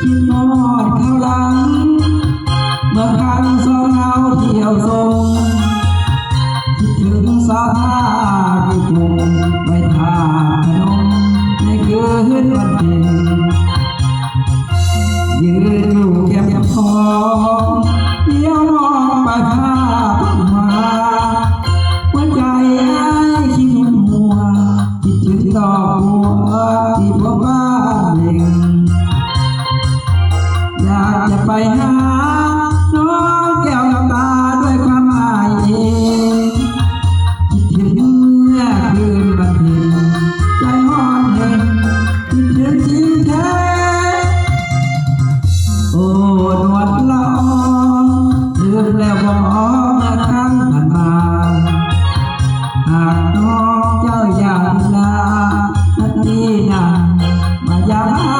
คิดทอดข้าวหลังเมื่อครั้งสองเราเที่ยวทรงคิดถึงสาวท่าที่กรุงไปท่าพนมในคืนวันเพ็ญยืนอยู่แก้มคอเดียวมองไปภาพมาหัวใจอ้ายคิดหัวคิดถึงดอกบัวที่พบบ้านเล็งอยากจะไปหาน้องแก้วน้ำตาด้วยความหมายเองคิดถึงเมื่อคืนวันเพ็ญใจอ่อนเห็นคิดถึงจริงแท้โอ้หนวดละอองลืมแล้วบอกเมื่อครั้งผ่านมาหากน้องเจ้าอยากลาทันทีนะมายาม